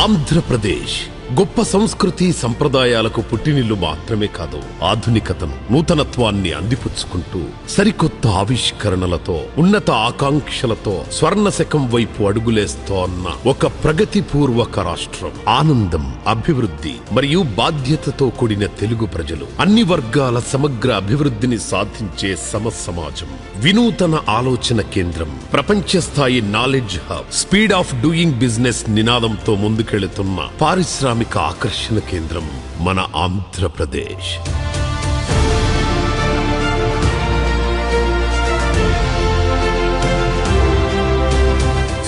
ఆంధ్రప్రదేశ్ గొప్ప సంస్కృతి సంప్రదాయాలకు పుట్టినిల్లు మాత్రమే కాదు, ఆధునికతను నూతనత్వాన్ని అందిపుచ్చుకుంటూ సరికొత్త ఆవిష్కరణలతో ఉన్నత ఆకాంక్షలతో స్వర్ణ శకం వైపు అడుగులేస్తోన్న ఒక ప్రగతిపూర్వక రాష్ట్రం. ఆనందం, అభివృద్ధి మరియు బాధ్యతతో కూడిన తెలుగు ప్రజలు, అన్ని వర్గాల సమగ్ర అభివృద్ధిని సాధించే సమాజం, వినూతన ఆలోచన కేంద్రం, ప్రపంచ స్థాయి knowledge hub, speed of doing business నినాదంతో ముందుకెళుతున్న పారిశ్రామిక ఆకర్షణ కేంద్రం మన ఆంధ్రప్రదేశ్.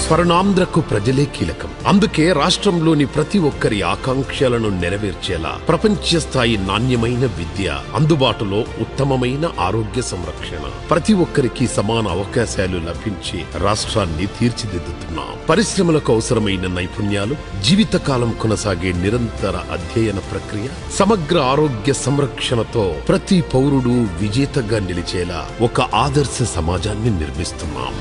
స్వర్ణాంధ్రకు ప్రజలే కీలకం. అందుకే రాష్ట్రంలోని ప్రతి ఒక్కరి ఆకాంక్షలను నెరవేర్చేలా ప్రపంచ స్థాయి నాణ్యమైన విద్య, అందుబాటులో ఉత్తమమైన ఆరోగ్య సంరక్షణ, ప్రతి ఒక్కరికి సమాన అవకాశాలు లభించే రాష్ట్రాన్ని తీర్చిదిద్దుతున్నాం. పరిశ్రమలకు అవసరమైన నైపుణ్యాలు, జీవితకాలం కొనసాగే నిరంతర అధ్యయన ప్రక్రియ, సమగ్ర ఆరోగ్య సంరక్షణతో ప్రతి పౌరుడు విజేతగా నిలిచేలా ఒక ఆదర్శ సమాజాన్ని నిర్మిస్తున్నాం.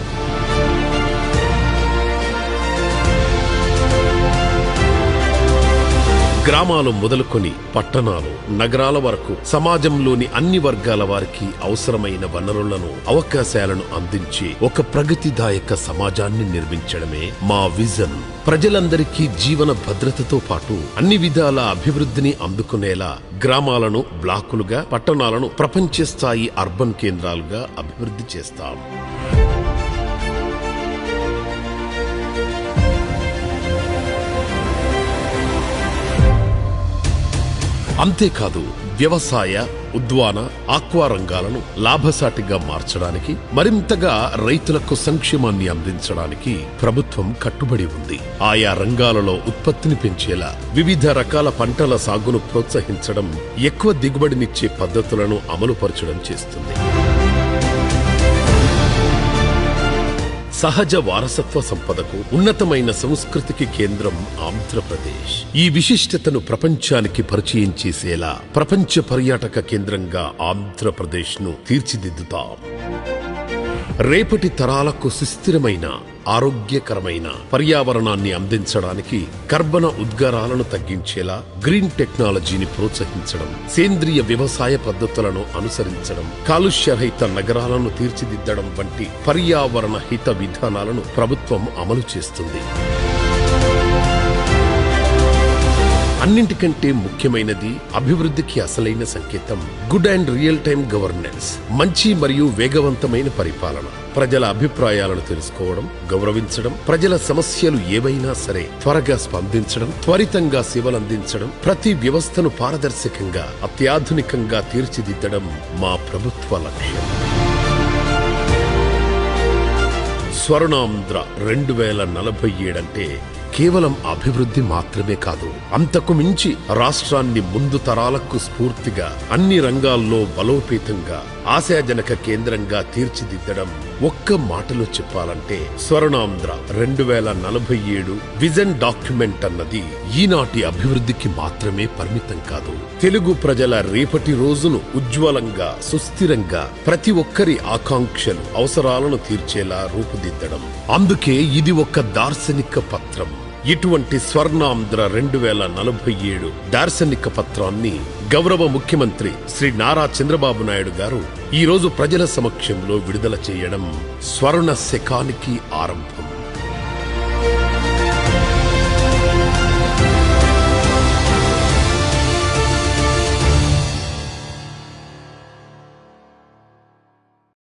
గ్రామాలు మొదలుకొని పట్టణాలు, నగరాల వరకు సమాజంలోని అన్ని వర్గాల వారికి అవసరమైన వనరులను, అవకాశాలను అందించి ఒక ప్రగతిదాయక సమాజాన్ని నిర్మించడమే మా విజన్. ప్రజలందరికీ జీవన భద్రతతో పాటు అన్ని విధాల అభివృద్ధిని అందుకునేలా గ్రామాలను బ్లాకులుగా, పట్టణాలను ప్రపంచ స్థాయి అర్బన్ కేంద్రాలుగా అభివృద్ధి చేస్తాం. అంతేకాదు, వ్యవసాయ, ఉద్యాన, ఆక్వా రంగాలను లాభసాటిగా మార్చడానికి, మరింతగా రైతులకు సంక్షేమాన్ని అందించడానికి ప్రభుత్వం కట్టుబడి ఉంది. ఆయా రంగాలలో ఉత్పత్తిని పెంచేలా వివిధ రకాల పంటల సాగును ప్రోత్సహించడం, ఎక్కువ దిగుబడినిచ్చే పద్ధతులను అమలుపరచడం చేస్తుంది. సహజ వారసత్వ సంపదకు, ఉన్నతమైన సంస్కృతికి కేంద్రం ఆంధ్రప్రదేశ్. ఈ విశిష్టతను ప్రపంచానికి పరిచయం చేసేలా ప్రపంచ పర్యాటక కేంద్రంగా ఆంధ్రప్రదేశ్ ను తీర్చిదిద్దుతాం. రేపటి తరాలకు సుస్థిరమైన, ఆరోగ్యకరమైన పర్యావరణాన్ని అందించడానికి కర్బన ఉద్గారాలను తగ్గించేలా గ్రీన్ టెక్నాలజీని ప్రోత్సహించడం, సేంద్రియ వ్యవసాయ పద్ధతులను అనుసరించడం, కాలుష్యరహిత నగరాలను తీర్చిదిద్దడం వంటి పర్యావరణ హిత విధానాలను ప్రభుత్వం అమలు చేస్తుంది. అన్నింటికంటే ముఖ్యమైనది, అభివృద్ధికి అసలైన సంకేతం good and real time governance, మంచి మరియు వేగవంతమైన పరిపాలన. ప్రజల అభిప్రాయాలను తెలుసుకోవడం, గౌరవించడం, ప్రజల సమస్యలు ఏవైనా సరే త్వరగా స్పందించడం, త్వరితంగా సేవలందించడం, ప్రతి వ్యవస్థను పారదర్శకంగా, అత్యాధునికంగా తీర్చిదిద్దడం మా ప్రభుత్వ లక్ష్యం. స్వర్ణాంధ్ర 2047 అంటే కేవలం అభివృద్ధి మాత్రమే కాదు, అంతకు మించి రాష్ట్రాన్ని ముందు తరాలకు స్ఫూర్తిగా, అన్ని రంగాల్లో బలోపేతంగా, ఆశాజనక కేంద్రంగా తీర్చిదిద్దడం. ఒక్క మాటలో చెప్పాలంటే స్వర్ణాంధ్ర 2047 విజన్ డాక్యుమెంట్ అన్నది ఈనాటి అభివృద్ధికి మాత్రమే పరిమితం కాదు, తెలుగు ప్రజల రేపటి రోజును ఉజ్వలంగా, సుస్థిరంగా, ప్రతి ఒక్కరి ఆకాంక్షలు, అవసరాలను తీర్చేలా రూపుదిద్దడం. అందుకే ఇది ఒక దార్శనిక పత్రం. ఇటువంటి స్వర్ణాంధ్ర 2047 దార్శనిక పత్రాన్ని గౌరవ ముఖ్యమంత్రి శ్రీ నారా చంద్రబాబు నాయుడు గారు ఈ రోజు ప్రజల సమక్షంలో విడుదల చేయడం స్వర్ణ శకానికి ఆరంభం.